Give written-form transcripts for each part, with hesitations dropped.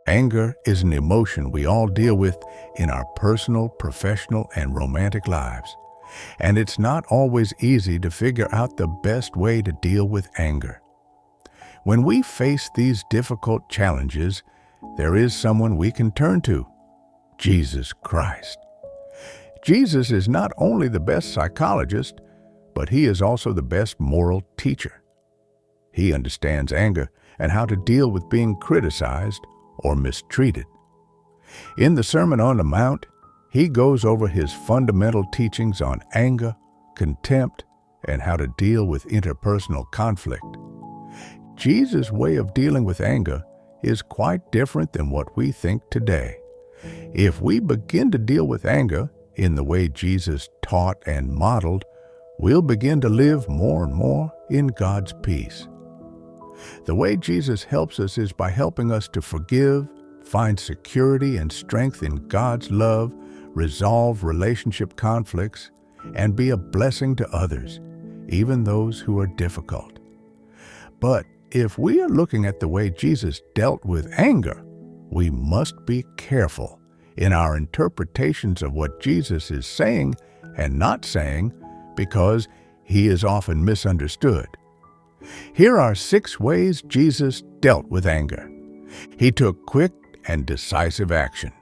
Anger is an emotion we all deal with in our personal, professional, and romantic lives. And it's not always easy to figure out the best way to deal with anger. When we face these difficult challenges, there is someone we can turn to: Jesus Christ. Jesus is not only the best psychologist, but he is also the best moral teacher. He understands anger and how to deal with being criticized or mistreated. In the Sermon on the Mount, he goes over his fundamental teachings on anger, contempt, and how to deal with interpersonal conflict. Jesus' way of dealing with anger is quite different than what we think today. If we begin to deal with anger in the way Jesus taught and modeled, we'll begin to live more and more in God's peace. The way Jesus helps us is by helping us to forgive, find security and strength in God's love, resolve relationship conflicts, and be a blessing to others, even those who are difficult. But if we are looking at the way Jesus dealt with anger, we must be careful in our interpretations of what Jesus is saying and not saying, because he is often misunderstood. Here are 6 ways Jesus dealt with anger. He took quick and decisive action.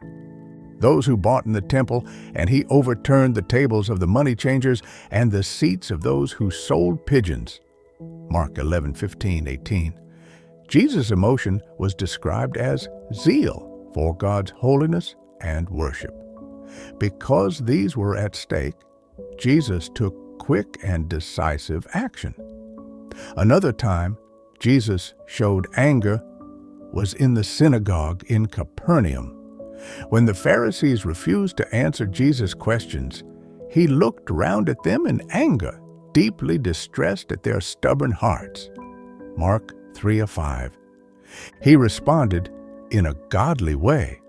Those who bought in the temple, and he overturned the tables of the money changers and the seats of those who sold pigeons. Mark 11:15-18. Jesus' emotion was described as zeal for God's holiness and worship. Because these were at stake, Jesus took quick and decisive action. Another time Jesus showed anger was in the synagogue in Capernaum. When the Pharisees refused to answer Jesus' questions, he looked around at them in anger, deeply distressed at their stubborn hearts. Mark 3:5. He responded in a godly way.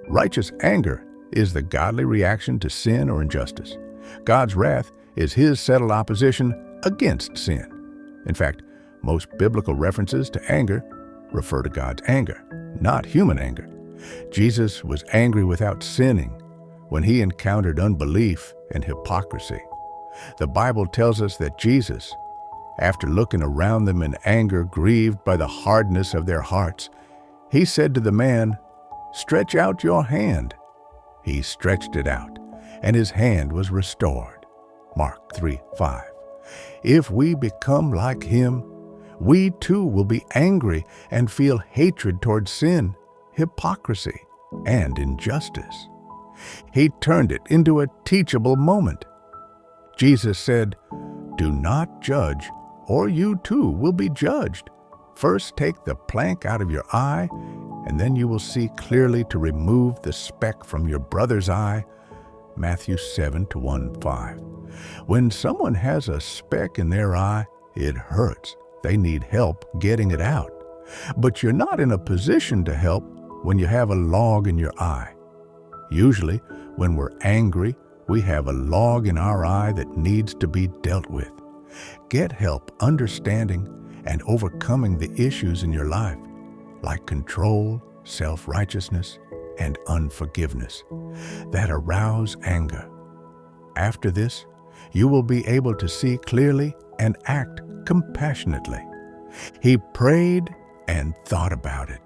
Righteous anger is the godly reaction to sin or injustice. God's wrath is his settled opposition against sin. In fact, most biblical references to anger refer to God's anger, not human anger. Jesus was angry without sinning when he encountered unbelief and hypocrisy. The Bible tells us that Jesus, after looking around them in anger, grieved by the hardness of their hearts, he said to the man, "Stretch out your hand." He stretched it out, and his hand was restored. Mark 3:5. If we become like him, we too will be angry and feel hatred toward sin, hypocrisy, and injustice. He turned it into a teachable moment. Jesus said, "Do not judge, or you too will be judged. First take the plank out of your eye, and then you will see clearly to remove the speck from your brother's eye." Matthew 7:1-5. When someone has a speck in their eye, it hurts. They need help getting it out. But you're not in a position to help when you have a log in your eye. Usually, when we're angry, we have a log in our eye that needs to be dealt with. Get help understanding and overcoming the issues in your life, like control, self-righteousness, and unforgiveness, that arouse anger. After this, you will be able to see clearly and act compassionately. He prayed and thought about it.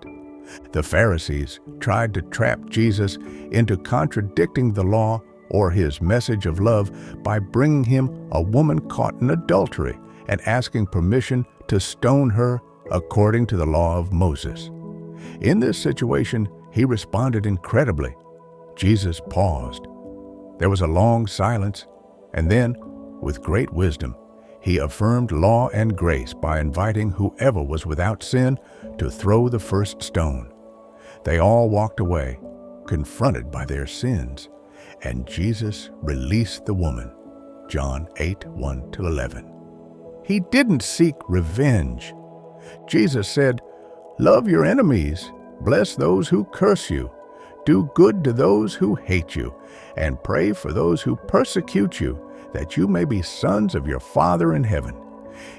The Pharisees tried to trap Jesus into contradicting the law or his message of love by bringing him a woman caught in adultery and asking permission to stone her according to the law of Moses. In this situation, he responded incredibly. Jesus paused. There was a long silence, and then, with great wisdom, he affirmed law and grace by inviting whoever was without sin to throw the first stone. They all walked away, confronted by their sins, and Jesus released the woman. John 8:1-11. He didn't seek revenge. Jesus said, "Love your enemies, bless those who curse you, do good to those who hate you, and pray for those who persecute you, that you may be sons of your Father in heaven.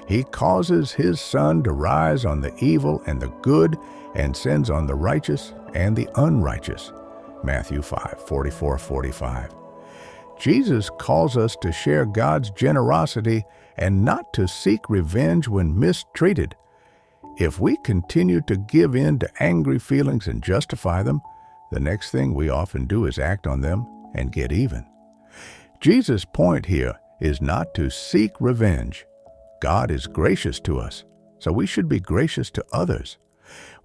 He causes his sun to rise on the evil and the good, and sends on the righteous and the unrighteous. Matthew 5:44-45. Jesus calls us to share God's generosity and not to seek revenge when mistreated. If we continue to give in to angry feelings and justify them, the next thing we often do is act on them and get even. Jesus' point here is not to seek revenge. God is gracious to us, so we should be gracious to others.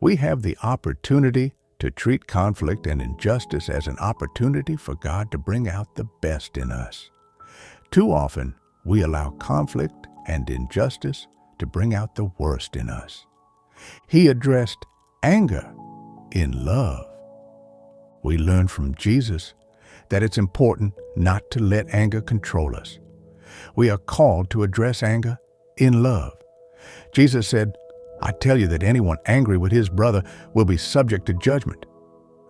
We have the opportunity to treat conflict and injustice as an opportunity for God to bring out the best in us. Too often, we allow conflict and injustice to bring out the worst in us. He addressed anger in love. We learn from Jesus that it's important not to let anger control us. We are called to address anger in love. Jesus said, "I tell you that anyone angry with his brother will be subject to judgment."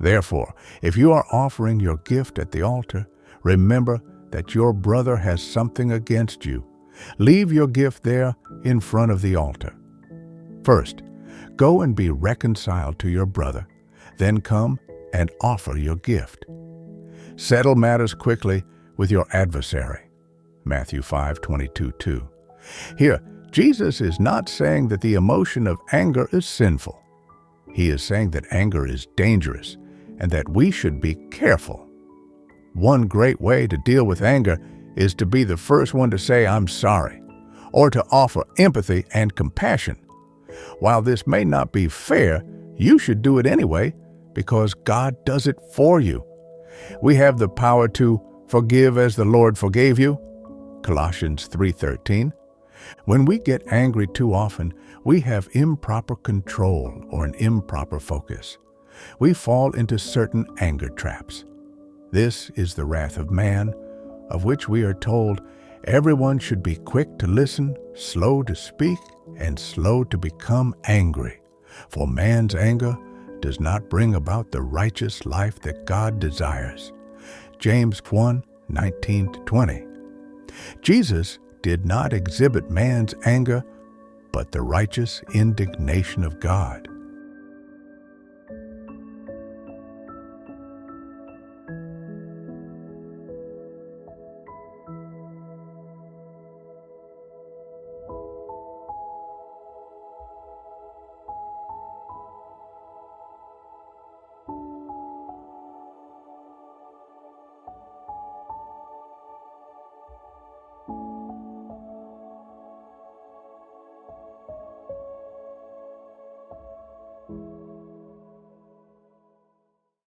Therefore, if you are offering your gift at the altar, remember that your brother has something against you. Leave your gift there in front of the altar. First, go and be reconciled to your brother, then come and offer your gift. Settle matters quickly with your adversary. Matthew 5:22-2. Here, Jesus is not saying that the emotion of anger is sinful. He is saying that anger is dangerous and that we should be careful. One great way to deal with anger is to be the first one to say, "I'm sorry," or to offer empathy and compassion. While this may not be fair, you should do it anyway because God does it for you. We have the power to forgive as the Lord forgave you. Colossians 3:13. When we get angry too often, we have improper control or an improper focus. We fall into certain anger traps. This is the wrath of man, of which we are told everyone should be quick to listen, slow to speak, and slow to become angry. For man's anger does not bring about the righteous life that God desires. James 1:19-20. Jesus did not exhibit man's anger, but the righteous indignation of God.